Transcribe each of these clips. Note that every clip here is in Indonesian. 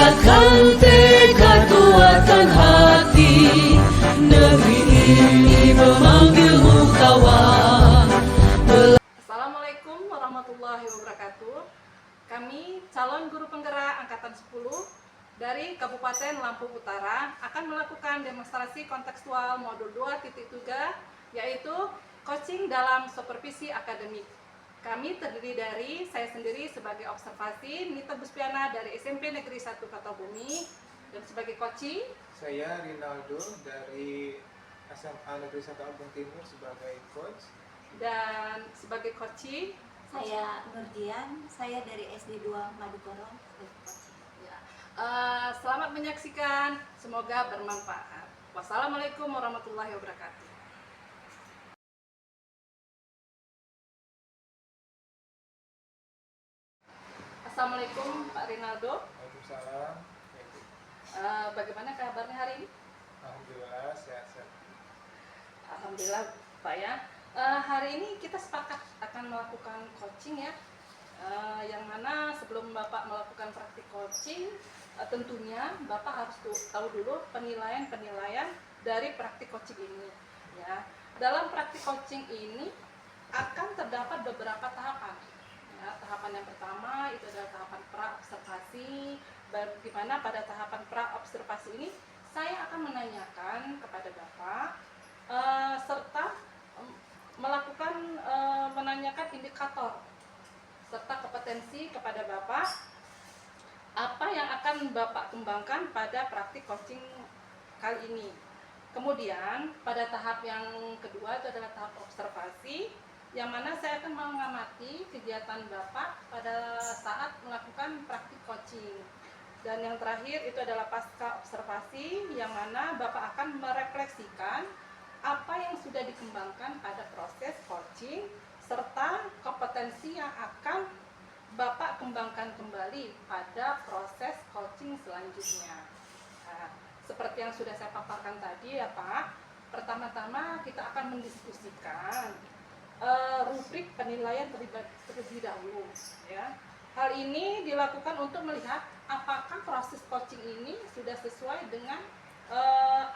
Kuatkan tekad, kuatkan hati, negeri ini memanggilmu kawan. Assalamualaikum warahmatullahi wabarakatuh. Kami calon guru penggerak angkatan 10 dari Kabupaten Lampung Utara akan melakukan demonstrasi kontekstual modul 2.3, yaitu coaching dalam supervisi akademik. Kami terdiri dari saya sendiri sebagai observasi, Nita Buspiana dari SMP Negeri 1 Katobumi, dan sebagai coaching saya Rinaldo dari SMA Negeri 1 Albung Timur sebagai coach. Dan sebagai coaching saya Nurdian, saya dari SD 2 Madukoro. ya. Selamat menyaksikan, semoga bermanfaat. Wassalamualaikum warahmatullahi wabarakatuh. Assalamualaikum Pak Rinaldo. Waalaikumsalam. Bagaimana kabarnya hari ini? Alhamdulillah sehat-sehat. Alhamdulillah Pak ya. Hari ini kita sepakat akan melakukan coaching ya. Yang mana sebelum Bapak melakukan praktik coaching, tentunya Bapak harus tahu dulu penilaian-penilaian dari praktik coaching ini ya. Dalam praktik coaching ini akan terdapat beberapa tahapan ya. Tahapan yang pertama itu adalah tahapan pra-observasi, di mana pada tahapan pra-observasi ini saya akan menanyakan kepada Bapak serta melakukan menanyakan indikator serta kompetensi kepada Bapak apa yang akan Bapak kembangkan pada praktik coaching kali ini. Kemudian pada tahap yang kedua itu adalah tahap observasi, yang mana saya akan mengamati kegiatan Bapak pada saat melakukan praktik coaching. Dan yang terakhir itu adalah pasca observasi, yang mana Bapak akan merefleksikan apa yang sudah dikembangkan pada proses coaching serta kompetensi yang akan Bapak kembangkan kembali pada proses coaching selanjutnya. Nah, seperti yang sudah saya paparkan tadi ya Pak, pertama-tama kita akan mendiskusikan rubrik penilaian terlebih dahulu ya. Hal ini dilakukan untuk melihat apakah proses coaching ini sudah sesuai dengan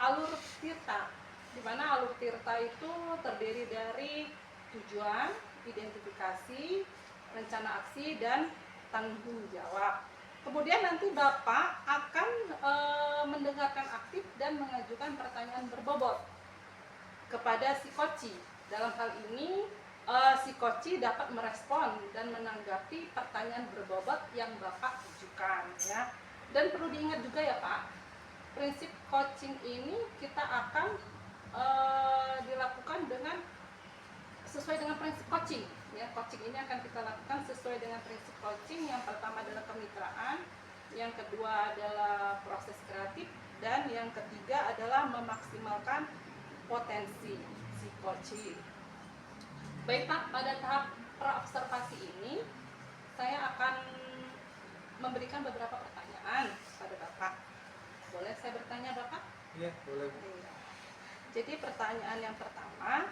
alur tirta, di mana alur tirta itu terdiri dari tujuan, identifikasi, rencana aksi, dan tanggung jawab. Kemudian nanti Bapak akan mendengarkan aktif dan mengajukan pertanyaan berbobot kepada si coachee. Dalam hal ini si coachee dapat merespon dan menanggapi pertanyaan berbobot yang Bapak ajukan ya. Dan perlu diingat juga ya Pak, prinsip coaching ini kita akan dilakukan dengan sesuai dengan prinsip coaching ya. Coaching ini akan kita lakukan sesuai dengan prinsip coaching. Yang pertama adalah kemitraan, yang kedua adalah proses kreatif, dan yang ketiga adalah memaksimalkan potensi si coaching. Baik Pak, pada tahap pra-observasi ini saya akan memberikan beberapa pertanyaan pada Bapak. Boleh saya bertanya Bapak? Iya, boleh. Jadi pertanyaan yang pertama,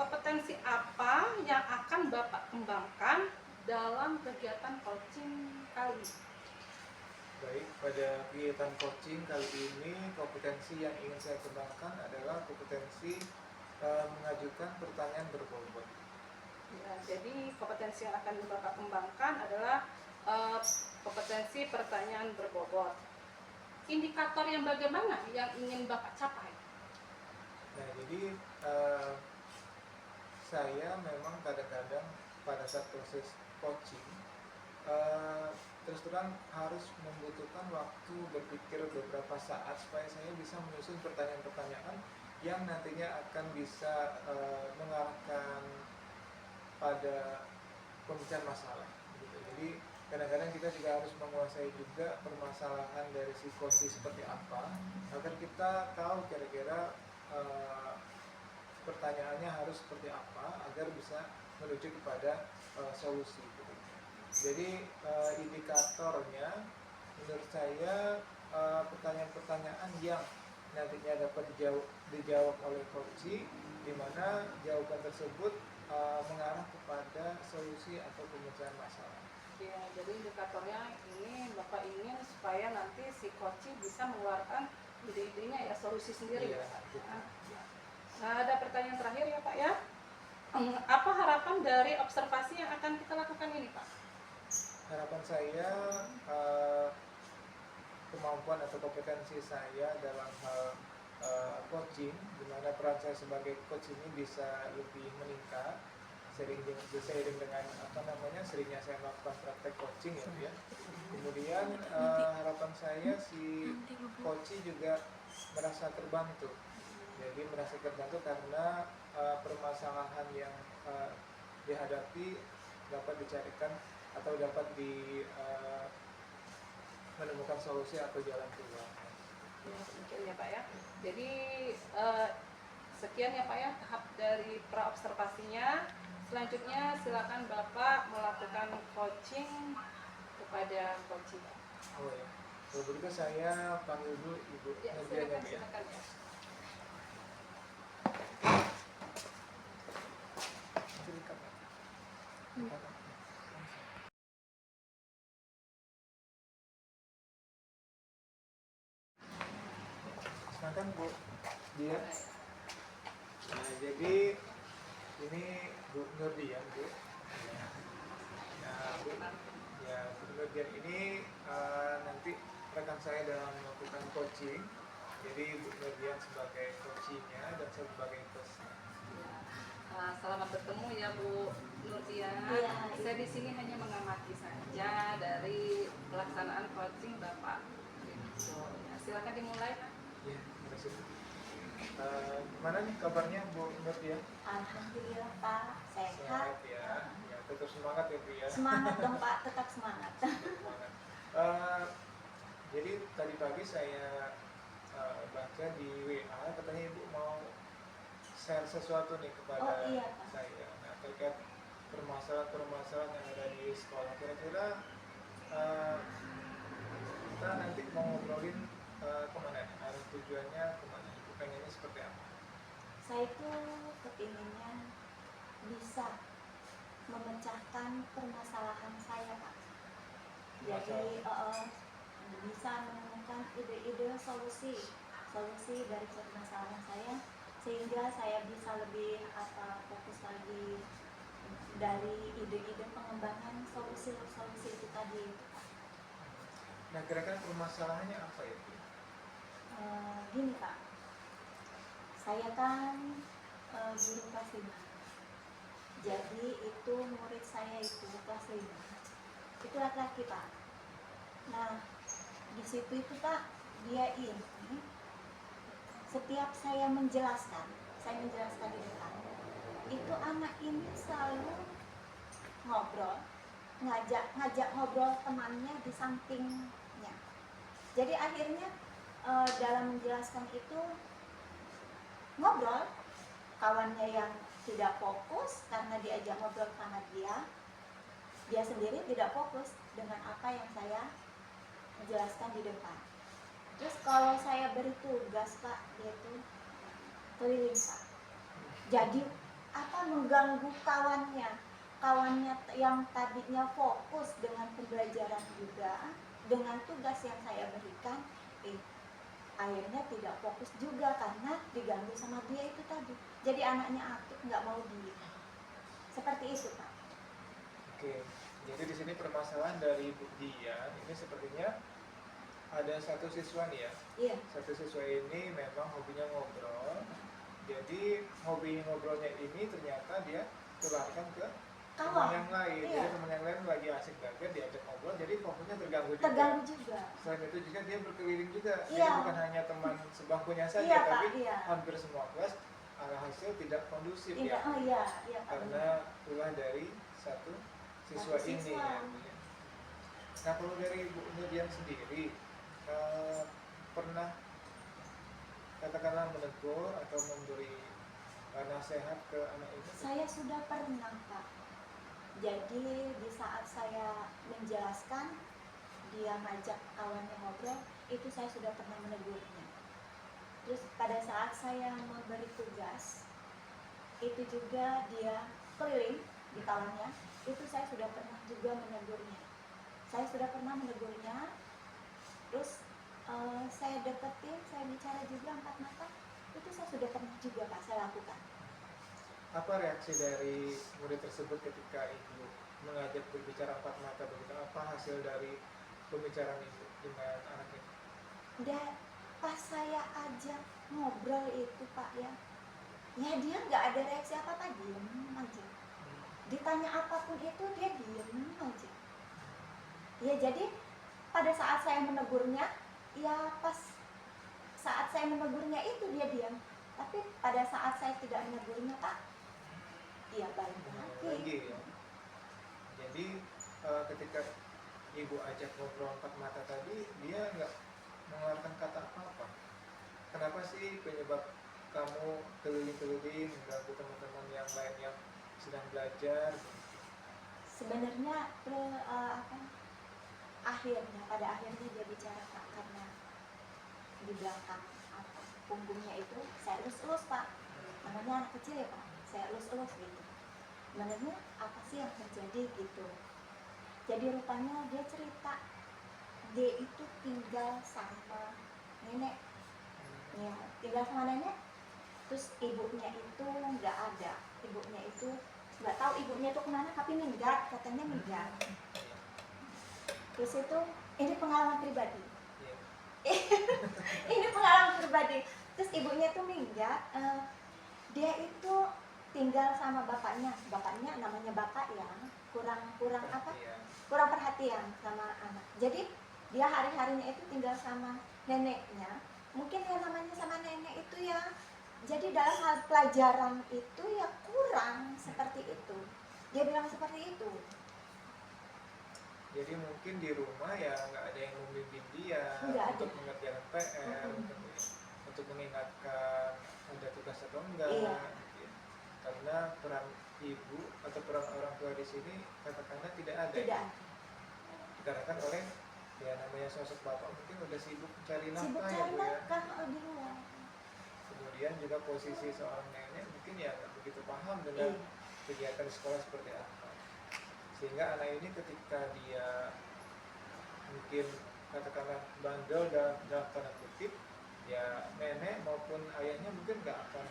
kompetensi apa yang akan Bapak kembangkan dalam kegiatan coaching kali ini? Baik, pada kegiatan coaching kali ini kompetensi yang ingin saya kembangkan adalah kompetensi mengajukan pertanyaan berbobot. Ya, jadi kompetensi yang akan Bapak kembangkan adalah kompetensi pertanyaan berbobot. Indikator yang bagaimana yang ingin Bapak capai? Nah, jadi saya memang kadang-kadang pada saat proses coaching terus terang harus membutuhkan waktu berpikir beberapa saat supaya saya bisa menyusun pertanyaan-pertanyaan yang nantinya akan bisa mengarahkan pada pemecahan masalah gitu. Jadi kadang-kadang kita juga harus menguasai juga permasalahan dari si coachee seperti apa agar kita tahu kira-kira pertanyaannya harus seperti apa agar bisa menuju kepada solusi gitu. Jadi indikatornya menurut saya pertanyaan-pertanyaan yang nantinya dapat dijawab oleh coachee, di mana jawaban tersebut mengarah kepada solusi atau pemecahan masalah. Ya, jadi fasilitatornya ini Bapak ingin supaya nanti si coaching bisa mengeluarkan ide-idenya ya, solusi sendiri Iya, ya Pak. betul. Nah, ada pertanyaan terakhir ya Pak ya. Apa harapan dari observasi yang akan kita lakukan ini Pak? Harapan saya kemampuan atau kompetensi saya dalam hal coaching, di mana peran saya sebagai coach ini bisa lebih meningkat seiring dengan seringnya saya melakukan praktek coaching ya Bu ya. Kemudian harapan saya si coaching juga merasa terbantu. Jadi merasa terbantu karena permasalahan yang dihadapi dapat dicarikan atau dapat menemukan solusi atau jalan keluar. Ya, mungkin ya Pak ya. Jadi sekian ya Pak ya tahap dari pra-observasinya. Selanjutnya silakan Bapak melakukan coaching kepada coaching. Oh ya, kalau begitu saya panggil dulu Ibu Ya, Nurdian ya Bu ya. silakan ya. Silakan Bu dia. Nah, jadi ini Bu Nurdian Bu. Nah, Bu, ya Bu Nurdian ini nanti rekan saya dalam melakukan coaching. Jadi Bu Nurdian sebagai coachingnya dan saya sebagai coachnya. Selamat bertemu ya Bu Nurdian. Iya. Saya di sini hanya mengamati saja dari pelaksanaan coaching Bapak. So, ya, silakan dimulai Pak. Ya, terima kasih. Gimana nih kabarnya Bu Nurdian? Alhamdulillah Pak, sehat. Sehat ya. Ya, tetap semangat ya Bu ya. Semangat dong Pak, tetap semangat. Semangat. Jadi tadi pagi saya baca di WA katanya Ibu mau share sesuatu nih kepada Oh, iya, Pak. saya. Nah, terkait permasalahan-permasalahan yang ada di sekolah, kira-kira kita nanti mau ngobrolin kemana nih? Arah tujuannya kemana? Ibu pengennya seperti apa? Saya itu kepinginnya bisa memecahkan permasalahan saya Pak. Jadi bisa menemukan ide-ide solusi dari permasalahan saya, sehingga saya bisa lebih fokus lagi dari ide-ide pengembangan solusi itu tadi. Nah, kira-kira permasalahannya apa ya Bu? Gini Pak, saya kan guru kelas 5. Jadi itu murid saya itu kelas 5. Itu laki-laki Pak. Nah, di situ itu Pak, dia ini setiap saya menjelaskan di depan, itu anak ini selalu ngobrol, ngajak ngobrol temannya di sampingnya. Jadi akhirnya dalam menjelaskan itu ngobrol, kawannya yang tidak fokus karena diajak ngobrol sama dia sendiri tidak fokus dengan apa yang saya menjelaskan di depan. Terus kalau saya beri tugas Pak, dia itu keliling Pak. Jadi mengganggu kawannya yang tadinya fokus dengan pembelajaran juga, dengan tugas yang saya berikan, akhirnya tidak fokus juga karena diganggu sama dia itu tadi. Jadi anaknya aktif, nggak mau diem. Seperti itu Pak. Oke, jadi di sini permasalahan dari Bu Dian ini sepertinya ada satu siswa nih ya. Iya. Satu siswa ini memang hobinya ngobrol. Jadi hobi ngobrolnya ini ternyata dia tularkan ke teman yang lain. Iya. Jadi teman yang lain lagi asik belajar diajak ngobrol, jadi fokusnya terganggu juga. Terganggu juga. Selain itu juga dia berkeliling juga. Iya. Jadi bukan hanya teman sebangkunya saja, Iya, tapi Pak, iya. hampir semua kelas alhasil tidak kondusif Iya, ya. iya Pak. Karena ulah dari satu siswa Satu ini siswa. ya. Nah, kalau dari Bu Nurdian sendiri pernah katakanlah menegur atau memberi nasihat ke anak ini? Saya sudah pernah Pak. Jadi di saat saya menjelaskan, dia ngajak kawannya ngobrol, itu saya sudah pernah menegurnya. Terus pada saat saya memberi tugas, itu juga dia keliling di kawannya, itu saya sudah pernah juga menegurnya. Saya sudah pernah menegurnya, terus saya deketin, saya bicara juga empat mata, itu saya sudah pernah juga Pak, saya lakukan. Apa reaksi dari murid tersebut ketika ibu mengajak berbicara empat mata begitu? Apa hasil dari pembicaraan ibu dengan anak ini? Dia pas saya ajak ngobrol itu Pak ya dia nggak ada reaksi apa-apa, diem aja. Ditanya apapun itu dia diem aja. Ya jadi pada saat saya menegurnya, ya pas saat saya menegurnya itu dia diam. Tapi pada saat saya tidak menegurnya Pak, dia balik lagi. Ya. Jadi ketika ibu ajak ngobrol empat mata tadi, dia nggak mengeluarkan kata apa-apa. Kenapa sih penyebab kamu keliling-keliling mengganggu teman-teman yang lain yang sedang belajar? Sebenarnya pada akhirnya dia bicara Pak, karena di belakang punggungnya itu saya elus-elus Pak, namanya anak kecil ya Pak, saya elus-elus gitu. Sebenarnya apa sih yang terjadi gitu. Jadi rupanya dia cerita dia itu tinggal sama nenek, ya tinggal sama nenek, terus ibunya itu nggak ada, ibunya itu nggak tahu ibunya itu kemana, tapi minggat, katanya minggat. Terus itu ini pengalaman pribadi. Ini pengalaman pribadi. Terus ibunya tuh minggat, dia itu tinggal sama bapaknya namanya bapak ya, kurang perhatian sama anak. Jadi dia hari-harinya itu tinggal sama neneknya. Mungkin yang namanya sama nenek itu ya, jadi dalam hal pelajaran itu ya kurang seperti itu. Dia bilang seperti itu. Jadi mungkin di rumah ya nggak ada yang membimbing dia untuk mengerjakan PR, untuk mengingatkan ada tugas atau enggak. Iya. Gitu ya. Karena peran ibu atau peran orang tua di sini katakanlah tidak ada. Tidak. Dikarenakan oleh ya namanya sosok bapak mungkin udah sibuk cari Sibuk nafkah cari ya Bu ya. nafkah di luar. Kemudian juga posisi seorang nenek mungkin ya nggak begitu paham dengan kegiatan sekolah seperti apa. Sehingga anak ini ketika dia mungkin katakanlah bandel dalam tanda kutip, ya nenek maupun ayahnya mungkin nggak akan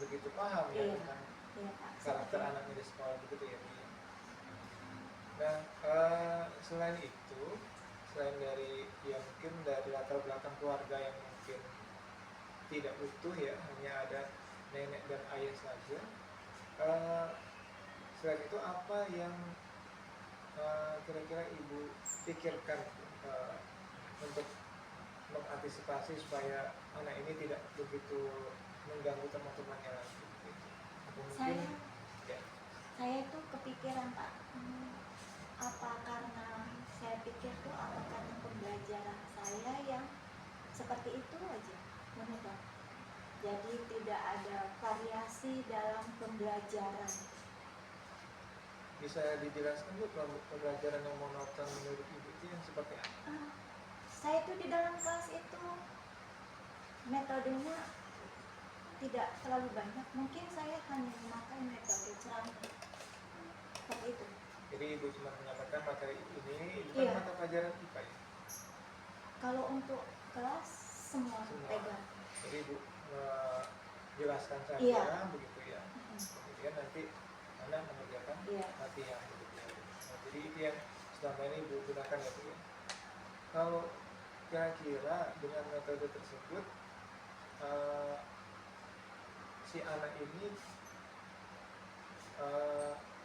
begitu paham ya tentang karakter anaknya di sekolah begitu ya. Nah selain itu, selain dari ya mungkin dari latar belakang keluarga yang mungkin tidak utuh ya, hanya ada nenek dan ayah saja. Selain itu apa yang kira-kira ibu pikirkan untuk mengantisipasi supaya anak ini tidak begitu mengganggu teman-temannya lagi? Mungkin, saya itu kepikiran Pak, apa karena saya pikir tuh apa karena pembelajaran saya yang seperti itu aja menurut. Jadi tidak ada variasi dalam pembelajaran. Bisa dijelaskan Bu pembelajaran yang monoton menurut ibu itu yang seperti apa? Saya tuh di dalam kelas itu metodenya tidak terlalu banyak. Mungkin saya hanya memakai metode ceramah seperti itu. Jadi ibu cuma menyampaikan materi ini bukan mata pelajaran IPA ya? Kalau untuk kelas semua pegang. Jadi ibu jelaskan saja begitu ya. Kemudian nanti anak mengerjakan latihan begitu ya. Nah, jadi itu yang selama ini ibu gunakan ya Bu ya. Kalau kira-kira dengan metode tersebut si anak ini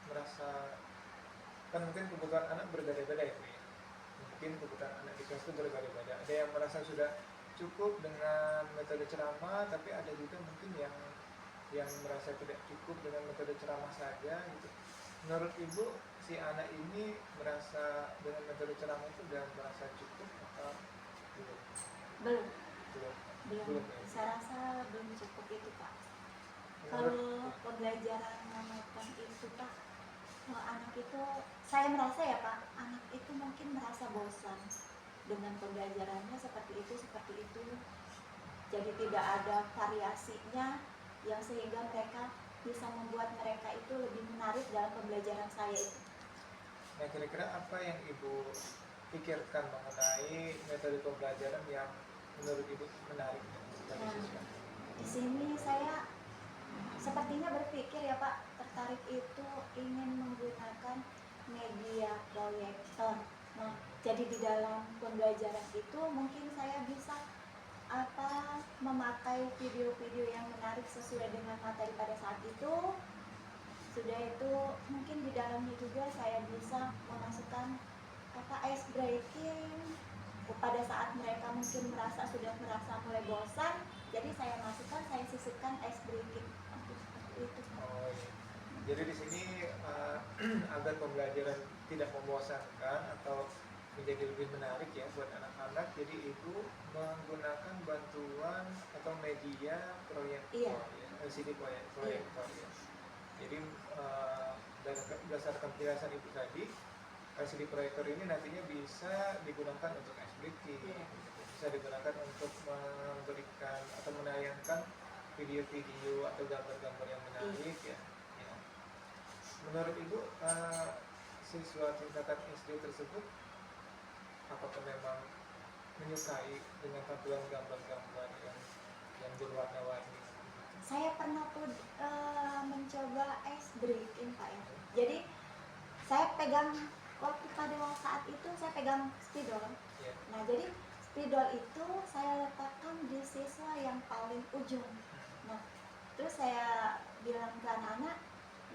merasa, kan mungkin kebutuhan anak berbeda-beda ya Bu ya. Mungkin kebutuhan anak di kelas itu berbeda-beda. Ada yang merasa sudah cukup dengan metode ceramah, tapi ada juga mungkin yang merasa tidak cukup dengan metode ceramah saja gitu. Menurut ibu, si anak ini merasa dengan metode ceramah itu sudah merasa cukup atau belum? Belum. Saya rasa belum cukup itu Pak. Kalau pembelajaran monoton itu Pak, anak itu, saya merasa ya Pak, anak itu mungkin merasa bosan dengan pembelajarannya seperti itu. Jadi tidak ada variasinya yang sehingga mereka bisa membuat mereka itu lebih menarik dalam pembelajaran saya itu. Nah kira-kira apa yang ibu pikirkan mengenai metode pembelajaran yang menurut Ibu menarik ya, bagi Nah, siswa? di sini saya sepertinya berpikir ya Pak, tertarik itu ingin menggunakan media proyektor. Nah, jadi di dalam pembelajaran itu mungkin saya bisa memakai video-video yang menarik sesuai dengan materi pada saat itu. Sudah itu mungkin di dalamnya juga saya bisa memasukkan ice breaking pada saat mereka mungkin sudah merasa mulai bosan, jadi saya masukkan, saya sisipkan ice breaking seperti itu. Oh iya. Jadi di sini agar pembelajaran tidak membosankan atau menjadi lebih menarik ya buat anak-anak, jadi Ibu menggunakan bantuan atau media proyektor, Iya. ya, LCD proyektor ya. Jadi berdasarkan penjelasan Ibu tadi, LCD proyektor ini nantinya bisa digunakan untuk ice breaking, Iya. bisa digunakan untuk memberikan atau menayangkan video-video atau gambar-gambar yang menarik ya. Ya. Menurut Ibu, siswa tingkatan SD tersebut apakah memang menyukai dengan tampilan gambar-gambar yang berwarna-warni? Saya pernah tuh mencoba ice breaking Pak ya. Jadi saya pegang waktu pada saat itu saya pegang spidol. Ya. Nah jadi spidol itu saya letakkan di siswa yang paling ujung. Nah terus saya bilang ke anak-anak,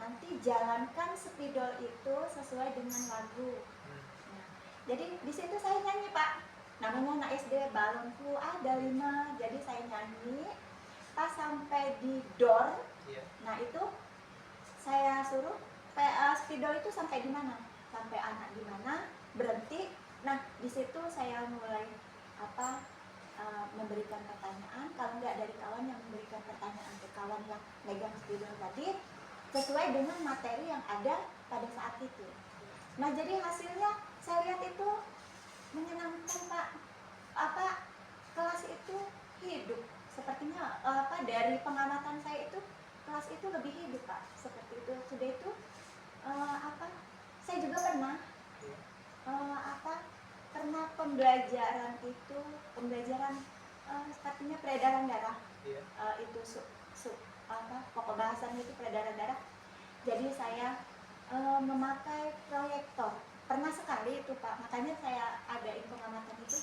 nanti jalankan spidol itu sesuai dengan lagu. Nah, jadi di situ saya nyanyi Pak. Namanya anak SD, balonku ada 5, jadi saya nyanyi. Pas sampai di door, Iya. nah itu saya suruh spidol itu sampai di mana? Sampai anak di mana, berhenti. Nah di situ saya mulai memberikan pertanyaan. Kalau nggak dari kawan yang memberikan pertanyaan ke kawan yang megang spidol tadi, sesuai dengan materi yang ada pada saat itu. Nah jadi hasilnya saya lihat itu menyenangkan Pak. Kelas itu hidup. Sepertinya dari pengamatan saya itu kelas itu lebih hidup Pak. Seperti itu. Sudah itu saya juga pernah pernah pembelajaran sepertinya peredaran darah. Iya. Itu pokok bahasannya itu peredaran darah. Jadi saya memakai proyektor. Pernah sekali itu Pak, makanya saya adain pengamatan itu.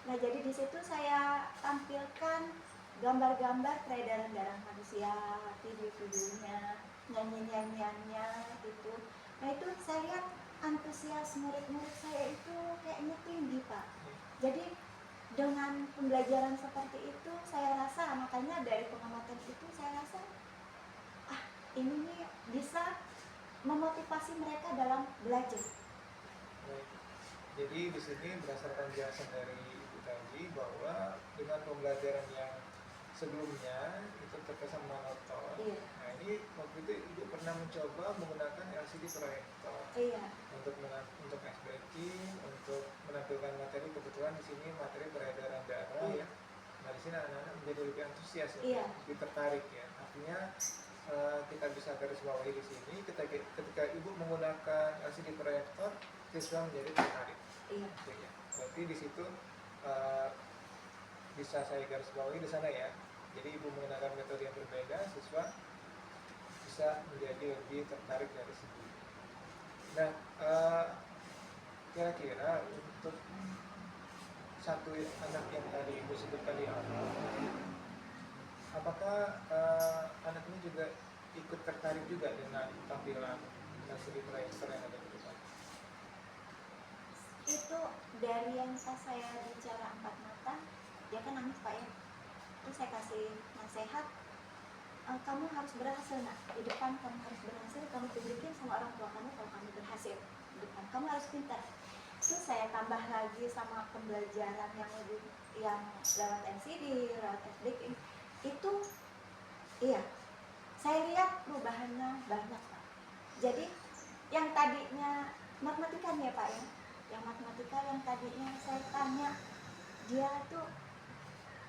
Nah jadi di situ saya tampilkan gambar-gambar peredaran darah manusia, video-videonya, nyanyi-nyanyiannya gitu. Nah itu saya lihat antusias murid-murid saya itu kayaknya tinggi Pak. Jadi dengan pembelajaran seperti itu saya rasa, makanya dari pengamatan itu saya rasa ini nih bisa memotivasi mereka dalam belajar. Baik. Jadi di sini berdasarkan penjelasan dari Ibu tadi bahwa dengan pembelajaran yang sebelumnya itu terkesan monoton. Iya. Nah ini waktu itu Ibu pernah mencoba menggunakan LCD proyektor Iya. untuk ice breaking, untuk menampilkan materi. Kebetulan di sini materi peredaran darah Iya. ya. Nah di sini anak-anak menjadi lebih antusias ya, Iya. lebih tertarik ya. Artinya kita bisa garis bawahi di sini ketika Ibu menggunakan LCD proyektor, siswa menjadi tertarik. Iya. Gitu ya. Berarti di situ bisa saya garis bawahi di sana ya. Jadi Ibu menggunakan metode yang berbeda, siswa bisa menjadi lebih tertarik dari situ. Nah, kira-kira untuk satu anak yang tadi Ibu sebutkan di awal, apakah anak ini juga ikut tertarik juga dengan tampilan LCD proyektor yang ada di depan? Itu dari yang pas saya bicara 4 mata, dia kan nangis Pak ya. Terus saya kasih nasihat, kamu harus berhasil nak, di depan kamu harus berhasil, kamu tunjukin sama orang tua kamu kalau kamu berhasil di depan, kamu harus pintar. Terus saya tambah lagi sama pembelajaran yang lewat LCD, lewat FDK itu, iya, saya lihat perubahannya banyak Pak. Jadi yang tadinya matematika nih ya Pak ya, yang matematika yang tadinya saya tanya dia tuh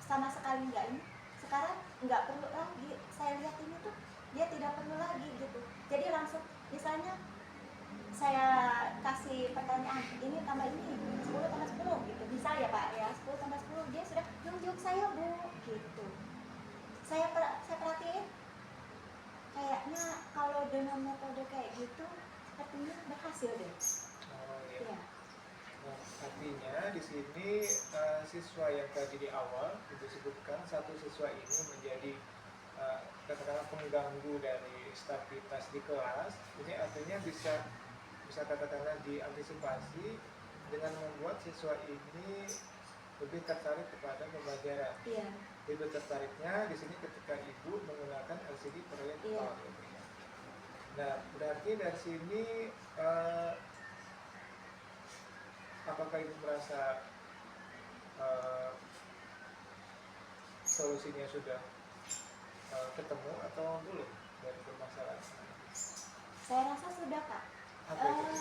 sama sekali enggak ini, sekarang enggak perlu lagi, saya lihat ini tuh dia tidak perlu lagi gitu. Jadi langsung misalnya saya kasih pertanyaan, ini tambah ini 10 saya perhatiin kayaknya kalau dengan metode kayak gitu sepertinya berhasil deh. Oh iya. Iya. Nah, artinya di sini siswa yang tadi di awal Ibu sebutkan, satu siswa ini menjadi katakanlah pengganggu dari stabilitas di kelas. Ini artinya bisa katakanlah diantisipasi dengan membuat siswa ini lebih tertarik kepada pembelajaran. Iya. Lebih tertariknya di sini ketika Ibu menggunakan LCD proyektor. Iya. Nah, berarti dari sini apakah Ibu merasa solusinya sudah ketemu atau belum dari permasalahan? Saya rasa sudah, Pak. Apa itu?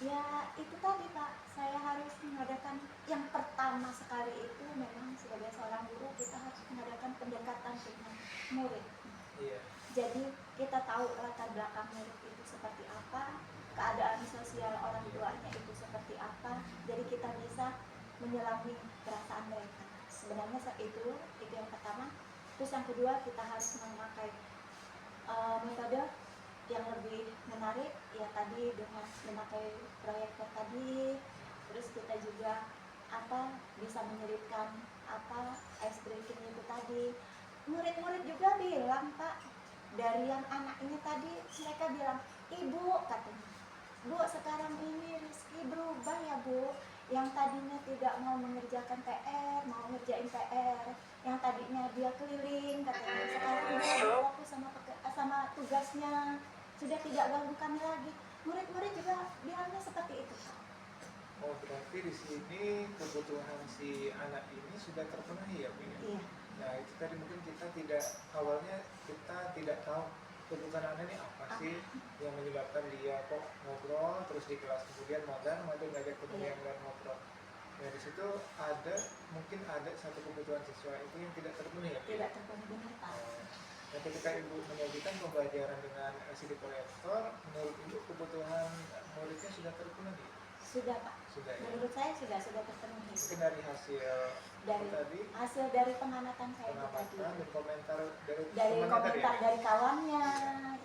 Ya itu tadi, Pak, saya harus mengadakan yang pertama sekali itu memang sebagai seorang guru kita harus mengadakan pendekatan dengan murid. Iya. Jadi kita tahu latar belakang murid itu seperti apa, keadaan sosial orang tuanya itu seperti apa, jadi kita bisa menyelami perasaan mereka. Sebenarnya itu yang pertama. Terus yang kedua, kita harus memakai metode yang lebih menarik, ya tadi dengan memakai proyektor tadi. Terus kita juga bisa menyelipkan ice breaking itu tadi. Murid-murid juga bilang, Pak, dari yang anak ini tadi mereka bilang, Ibu katanya, Bu sekarang ini Rizky berubah ya Bu, yang tadinya tidak mau mengerjakan PR, mau ngerjain PR, yang tadinya dia keliling katanya, sekarang dia fokus sama tugasnya, sudah tidak ganggu kami lagi. Murid-murid juga bilangnya seperti itu, Pak. Oh, berarti di sini kebutuhan si anak ini sudah terpenuhi ya Bu ya? Iya. Nah, itu tadi mungkin awalnya kita tidak tahu kebutuhan anak ini apa sih yang menyebabkan dia kok ngobrol terus di kelas kemudian magang ngajak temen yang lain ngobrol. Nah, di situ mungkin ada satu kebutuhan siswa itu yang tidak terpenuhi ya Bu? Tidak terpenuhi, benar, Pak. Nah, ketika Ibu menyajikan pembelajaran dengan LCD proyektor, menurut Ibu kebutuhan muridnya sudah terpenuhi? Sudah, Pak. Sudah ya? Menurut saya sudah terpenuhi. Mungkin dari hasil dari pengamatan saya itu tadi. dan komentar dari komentar ya? dari kawannya,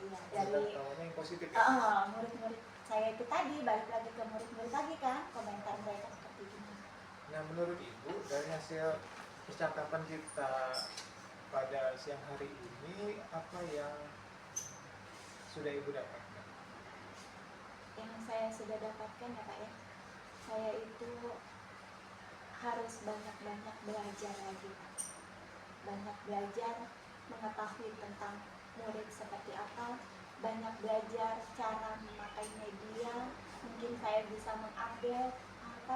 iya, dari kawannya yang positif ya? murid-murid saya itu tadi, balik lagi ke murid-murid lagi kan, komentar mereka seperti ini. Nah, menurut Ibu dari hasil percakapan kita pada siang hari ini, apa yang sudah Ibu dapatkan? Yang saya sudah dapatkan ya Pak ya, saya itu harus banyak-banyak belajar lagi Pak. Banyak belajar mengetahui tentang murid seperti apa, banyak belajar cara memakai media. Mungkin saya bisa mengupdate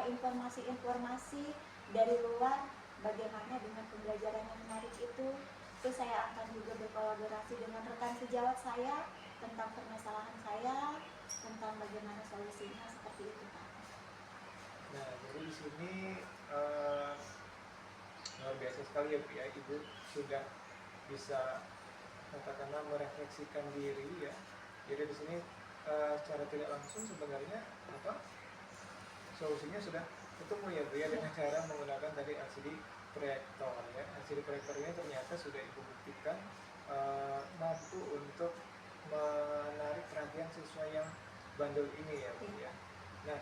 informasi-informasi dari luar, bagaimana dengan pembelajaran yang menarik itu. Terus saya akan juga berkolaborasi dengan rekan sejawat saya tentang permasalahan saya, tentang bagaimana solusinya, seperti itu Pak. Nah, jadi di sini luar biasa sekali ya Bu ya, Ibu sudah bisa katakanlah merefleksikan diri ya. Jadi di sini secara tidak langsung sebenarnya solusinya sudah ketemu ya Bu ya, dengan cara menggunakan tadi LCD proyektor ya. LCD proyektor ini ternyata sudah Ibu buktikan mampu untuk menarik perhatian siswa yang bandel ini ya Bu ya. Nah,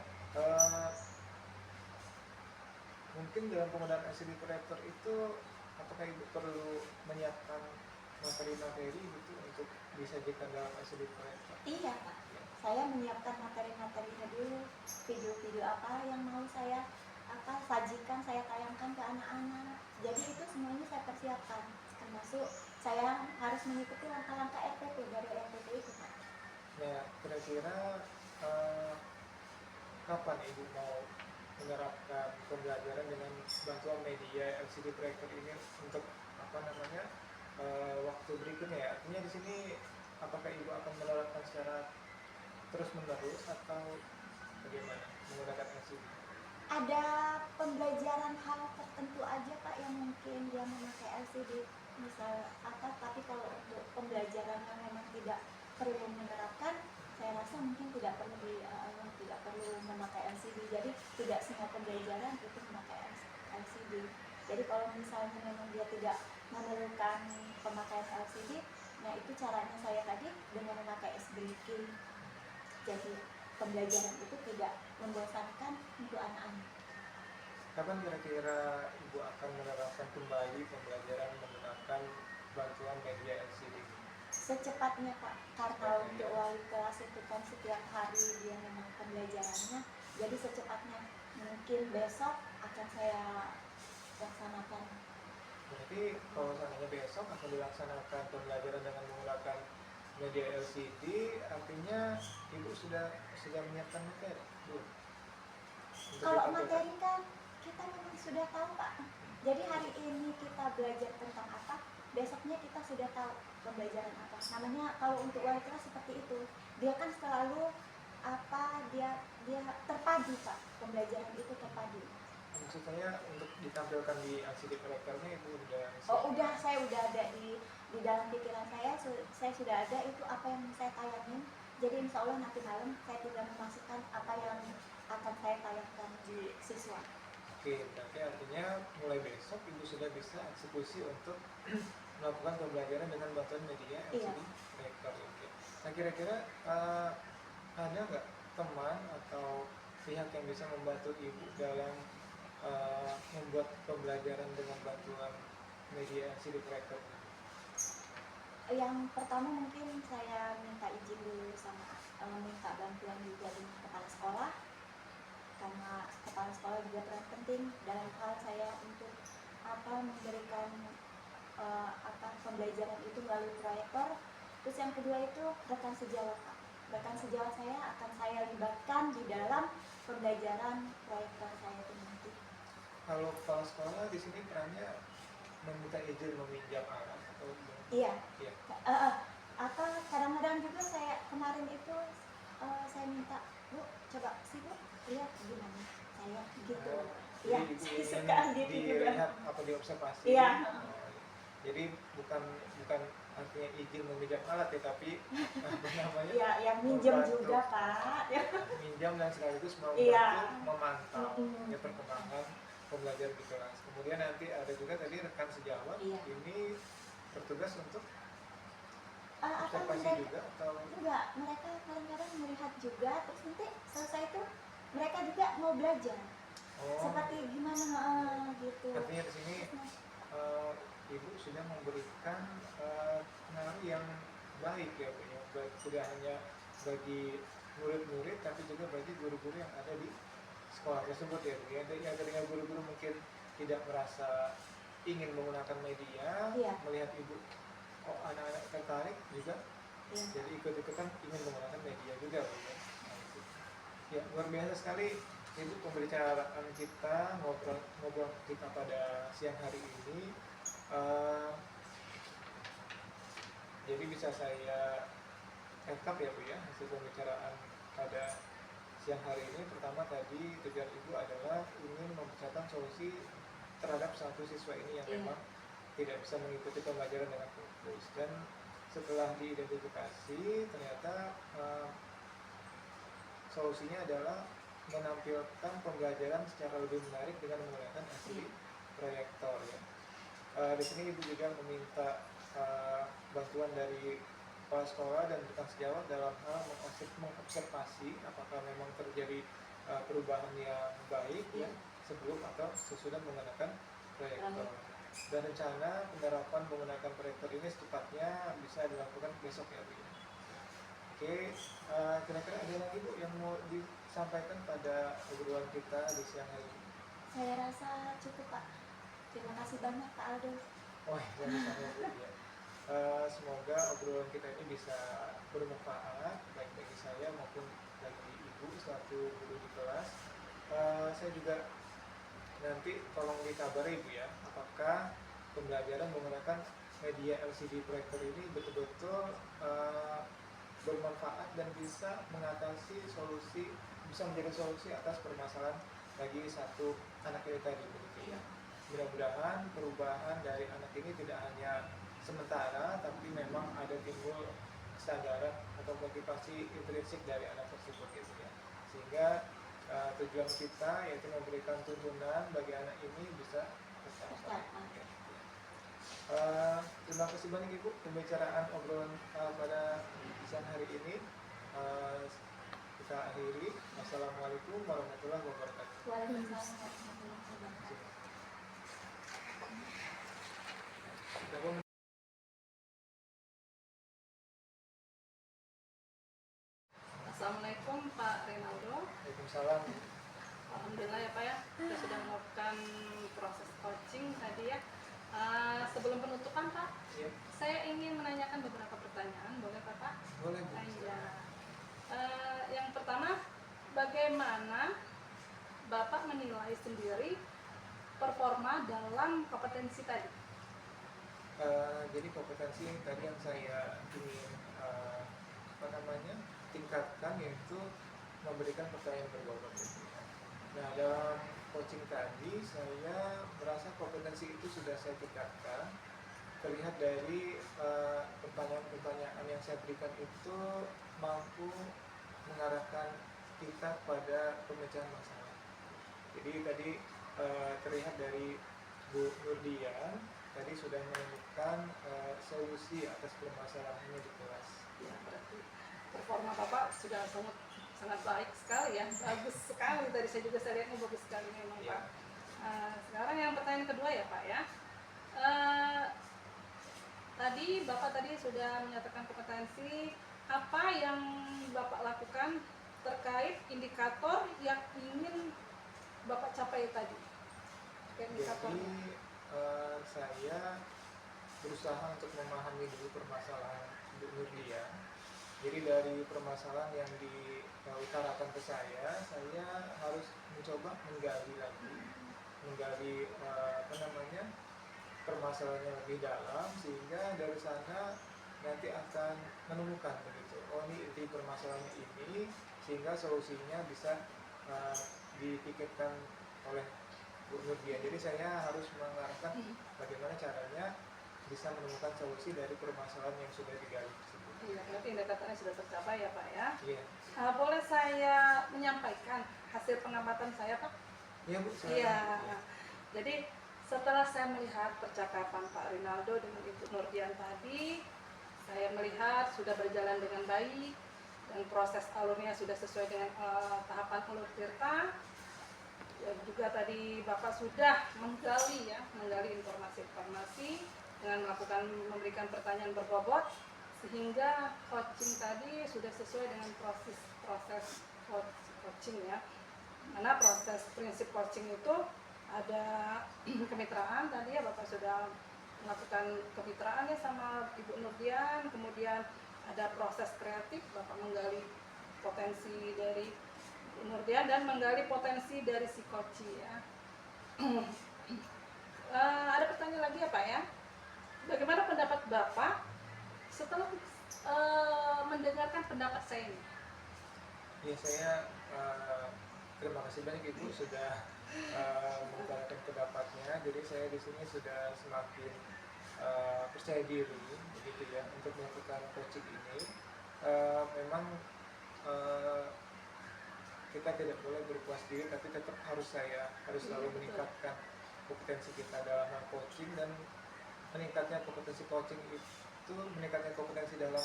mungkin dalam penggunaan LCD proyektor itu apakah Ibu perlu menyiapkan materi-materi gitu untuk disajikan dalam LCD proyektor? Iya Pak, saya menyiapkan materi-materinya dulu, video-video apa yang mau saya sajikan, saya tayangkan ke anak-anak. Jadi itu semuanya saya persiapkan, termasuk saya harus mengikuti langkah-langkah RPP dari RPP itu Pak. Nah, kira-kira kapan Ibu mau menerapkan pembelajaran dengan bantuan media LCD proyektor ini untuk waktu berikutnya ya? Artinya di sini apakah Ibu akan menerapkan secara terus-menerus atau bagaimana menggunakan LCD? Ada pembelajaran hal tertentu aja Pak yang mungkin dia memakai LCD, misal tapi kalau untuk pembelajaran yang memang tidak perlu menerapkan, saya rasa mungkin tidak perlu memakai LCD. Jadi tidak semua pembelajaran itu memakai LCD. Jadi kalau misalnya memang dia tidak memerlukan pemakaian LCD. Nah itu caranya saya tadi dengan memakai S-Breaking. Jadi pembelajaran itu tidak membosankan untuk anak-anak. Kapan kira-kira Ibu akan menerapkan kembali pembelajaran menggunakan bantuan media LCD? Secepatnya Pak, karena untuk wali kelas itu kan setiap hari dia memang pembelajarannya, jadi secepatnya mungkin besok akan saya laksanakan. Berarti kalau seandainya besok akan dilaksanakan pembelajaran dengan menggunakan media LCD, artinya Ibu sudah menyiapkan materi, Bu? Untuk Kalau ditampilkan? materi kan kita memang sudah tahu Pak. Jadi hari ini kita belajar tentang apa, besoknya kita sudah tahu pembelajaran apa. Namanya kalau untuk wali kelas seperti itu, dia kan selalu dia terpadu Pak, pembelajaran itu terpadu. Maksud saya untuk ditampilkan di LCD proyektornya Ibu udah Oh udah, saya udah ada di dalam pikiran saya sudah ada itu apa yang saya tayangin. Jadi insya Allah nanti malam saya tinggal memasukkan apa yang akan saya tayangkan di siswa. Oke, berarti artinya mulai besok Ibu sudah bisa eksekusi untuk melakukan pembelajaran dengan bantuan media LCD proyektor. Oke. Nah kira-kira ada nggak teman atau pihak yang bisa membantu Ibu dalam membuat pembelajaran dengan bantuan media LCD proyektor? Yang pertama mungkin saya minta izin dulu sama minta bantuan juga dengan kepala sekolah, karena kepala sekolah juga peran penting dalam hal saya untuk memberikan pembelajaran itu melalui proyektor. Terus yang kedua itu rekan sejawat Pak. Rekan sejawat saya akan saya libatkan di dalam pembelajaran proyektor saya itu nanti. Kalau kepala sekolah di sini perannya meminta izin meminjam alat atau Iya. Iya. Kadang-kadang juga saya kemarin itu saya minta, Bu, coba sih Bu, lihat gimana saya gitu. Iya, saya suka gitu juga. Dilihat apa diobservasi. Iya. Jadi bukan artinya izin meminjam alat ya, tapi apa namanya? Iya, yang minjem membantu. juga Pak. Minjam dan sekaligus membantu Iya. memantau Mm-mm. ya perkembangan pembelajaran di kelas. Kemudian nanti ada juga tadi rekan sejawat. Iya. Ini bertugas untuk Atau observasi mereka juga atau enggak, mereka kadang-kadang melihat juga, terus nanti selesai itu mereka juga mau belajar seperti gimana gitu. Artinya di sini Ibu sudah memberikan pengaruh yang baik ya Bu, ya. Tidak hanya bagi murid-murid tapi juga bagi guru-guru yang ada di sekolah tersebut ya Bu. Yang tadinya guru-guru mungkin tidak merasa ingin menggunakan media, Iya. melihat Ibu kok anak-anak tertarik juga, Iya. jadi ikut-ikutan ingin menggunakan media juga Bu, ya. Nah, itu. Ya, luar biasa sekali Ibu pembicaraan kita, ngobrol kita pada siang hari ini. Jadi bisa saya rekap ya Bu ya, hasil pembicaraan pada siang hari ini. Pertama tadi tujuan Ibu adalah ingin membicarakan solusi terhadap satu siswa ini yang Iya. memang tidak bisa mengikuti pembelajaran dengan fokus, dan setelah diidentifikasi ternyata solusinya adalah menampilkan pembelajaran secara lebih menarik dengan menggunakan LCD proyektor ya. Di sini Ibu juga meminta bantuan dari kepala sekolah dan rekan sejawat dalam hal mengobservasi apakah memang terjadi perubahan yang baik ya sebelum atau sesudah menggunakan proyektor. Dan rencana penerapan menggunakan proyektor ini secepatnya bisa dilakukan besok ya Bu. Oke, kira-kira ada lagi Bu yang mau disampaikan pada obrolan kita di siang hari ini? Saya rasa cukup Pak. Terima kasih banyak Pak Aldo. Oh ya, sama Bu ya. Semoga obrolan kita ini bisa bermanfaat baik bagi saya maupun bagi Ibu selaku guru di kelas. Saya juga nanti tolong dikabari Ibu ya, apakah pembelajaran menggunakan media LCD proyektor ini betul-betul bermanfaat dan bisa mengatasi bisa menjadi solusi atas permasalahan bagi satu anak ini tadi begitu ya. Mudah-mudahan perubahan dari anak ini tidak hanya sementara, tapi memang ada timbul kesadaran atau motivasi intrinsik dari anak tersebut gitu ya. Sehingga tujuan kita yaitu memberikan tuntunan bagi anak ini bisa tercapai. Terima kasih banyak Ibu pembicaraan obrolan pada siang hari ini. Eh, kita akhiri. Wassalamualaikum warahmatullahi wabarakatuh. Waalaikumsalam warahmatullahi wabarakatuh. Assalamualaikum Pak Rinaldo. Waalaikumsalam. Alhamdulillah ya Pak ya, kita sudah melakukan proses coaching tadi ya. Sebelum penutupan Pak, Ya, saya ingin menanyakan beberapa pertanyaan, boleh Pak? boleh Bu. Iya. Yang pertama, bagaimana Bapak menilai sendiri performa dalam kompetensi tadi? Jadi kompetensi tadi yang saya ingin tingkatkan yaitu memberikan pertanyaan berbobot. Nah, dalam coaching tadi saya merasa kompetensi itu sudah saya tingkatkan. Terlihat dari pertanyaan-pertanyaan yang saya berikan itu mampu mengarahkan kita pada pemecahan masalah. Jadi tadi terlihat dari Bu Nurdian tadi sudah menemukan solusi atas permasalahannya di kelas. Ya, berarti performa Bapak sudah sangat baik sekali ya, bagus sekali. Tadi saya lihatnya bagus sekali memang Ya. Pak. Sekarang yang pertanyaan kedua ya Pak ya. Tadi Bapak sudah menyatakan kompetensi, apa yang Bapak lakukan terkait indikator yang ingin Bapak capai tadi? Indikator. Jadi saya berusaha untuk memahami dulu permasalahan Bu Nurdian. Jadi dari permasalahan yang diutarakan ke saya harus mencoba menggali permasalahannya lebih dalam, sehingga dari sana nanti akan menemukan begitu. Oh, ini inti permasalahannya ini, sehingga solusinya bisa dipikirkan oleh Bu Nurdian. Jadi saya harus mengarahkan bagaimana caranya bisa menemukan solusi dari permasalahan yang sudah digali tersebut. Iya, berarti indikatornya sudah tercapai ya Pak ya. Iya. Boleh saya menyampaikan hasil pengamatan saya Pak? Iya Bu. Iya. Jadi setelah saya melihat percakapan Pak Rinaldo dengan Ibu Nurdian tadi, saya melihat sudah berjalan dengan baik dan proses alurnya sudah sesuai dengan tahapan alur tirta. Ya, juga tadi Bapak sudah menggali informasi dengan memberikan pertanyaan berbobot, sehingga coaching tadi sudah sesuai dengan proses coaching ya. Karena proses prinsip coaching itu ada kemitraan tadi ya, Bapak sudah melakukan kemitraan ya sama Ibu Nurdian, kemudian ada proses kreatif, Bapak menggali potensi dari Ibu Nurdian dan menggali potensi dari si coach ya. Ada pertanyaan lagi ya Pak ya, bagaimana pendapat Bapak setelah mendengarkan pendapat saya ini? Ya, saya terima kasih banyak Ibu sudah mengutarakan pendapatnya. Jadi saya di sini sudah semakin percaya diri begitu ya untuk melakukan coaching ini. Memang kita tidak boleh berpuas diri, tapi tetap harus selalu meningkatkan kompetensi kita dalam hal coaching, dan meningkatnya kompetensi dalam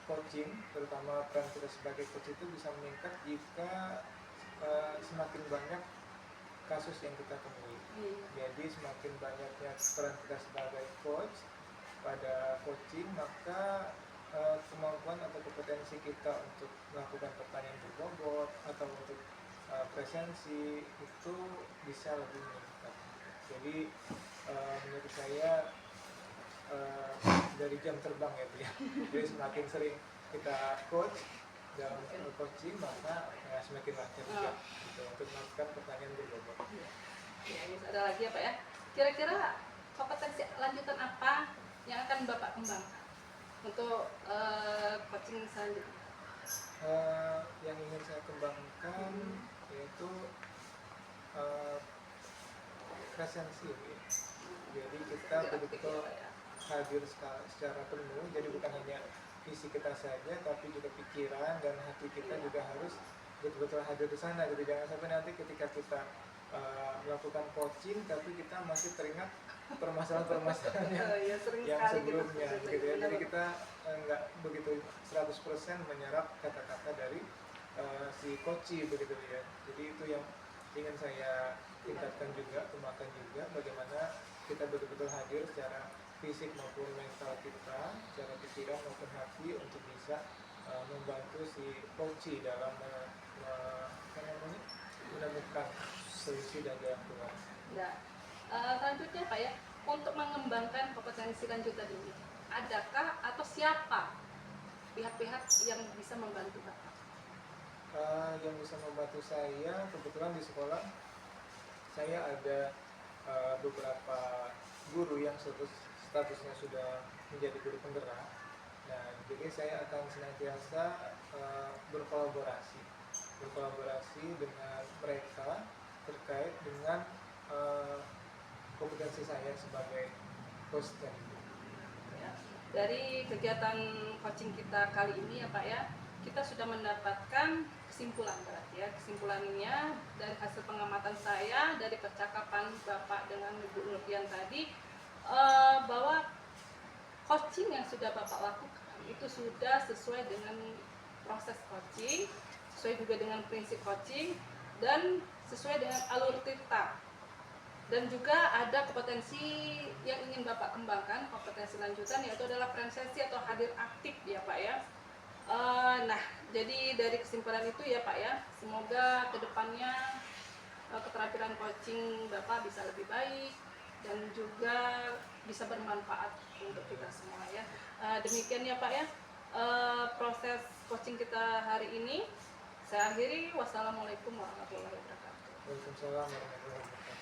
coaching, terutama peran kita sebagai coach itu bisa meningkat jika semakin banyak kasus yang kita temui. Jadi semakin banyaknya peran kita sebagai coach pada coaching, maka kemampuan atau kompetensi kita untuk melakukan pertanyaan berbobot atau untuk presensi itu bisa lebih meningkat. Jadi menurut saya dari jam terbang ya Bu ya. Jadi semakin sering kita coach dalam coaching, maka semakin lancar juga gitu, untuk melakukan pertanyaan berbobot. Ya, ini ada lagi ya Pak ya. Kira-kira kompetensi lanjutan apa yang akan Bapak kembangkan untuk coaching selanjutnya? Yang ingin saya kembangkan yaitu presensi ya. Jadi kita betul-betul hadir secara penuh, jadi bukan hanya visi kita saja, tapi juga pikiran dan hati kita juga harus betul-betul hadir di sana. Jadi jangan sampai nanti ketika kita melakukan coaching, tapi kita masih teringat permasalahan-permasalahan Ya, sering yang sekali sebelumnya kita gitu ya. Jadi benar. kita nggak begitu 100% menyerap kata-kata dari si koci begitu ya. Jadi itu yang ingin saya tingkatkan juga, kembangkan juga, bagaimana kita betul-betul hadir secara fisik maupun mental kita, secara pikiran maupun hati untuk bisa membantu si koci dalam apa namanya, menemukan solusi dan jalan keluar. Ya. Selanjutnya Pak ya, untuk mengembangkan kompetensi lanjutan ini, adakah atau siapa pihak-pihak yang bisa membantu Bapak? Yang bisa membantu saya, kebetulan di sekolah saya ada beberapa guru yang statusnya sudah menjadi guru penggerak. Nah, jadi saya akan senantiasa berkolaborasi dengan mereka terkait dengan kompetensi saya sebagai host tadi. Ya. Dari kegiatan coaching kita kali ini ya Pak ya, kita sudah mendapatkan kesimpulan berarti ya. Kesimpulannya dari hasil pengamatan saya, dari percakapan Bapak dengan Ibu Nurdian tadi, bahwa coaching yang sudah Bapak lakukan itu sudah sesuai dengan proses coaching, sesuai juga dengan prinsip coaching, dan sesuai dengan alur cerita. Dan juga ada kompetensi yang ingin Bapak kembangkan, kompetensi lanjutan, yaitu adalah presensi atau hadir aktif ya Pak ya. Nah, jadi dari kesimpulan itu ya Pak ya, semoga kedepannya keterampilan coaching Bapak bisa lebih baik dan juga bisa bermanfaat untuk kita semua ya. Demikian ya Pak ya, proses coaching kita hari ini. Saya akhiri, wassalamualaikum warahmatullahi wabarakatuh. Waalaikumsalam warahmatullahi wabarakatuh.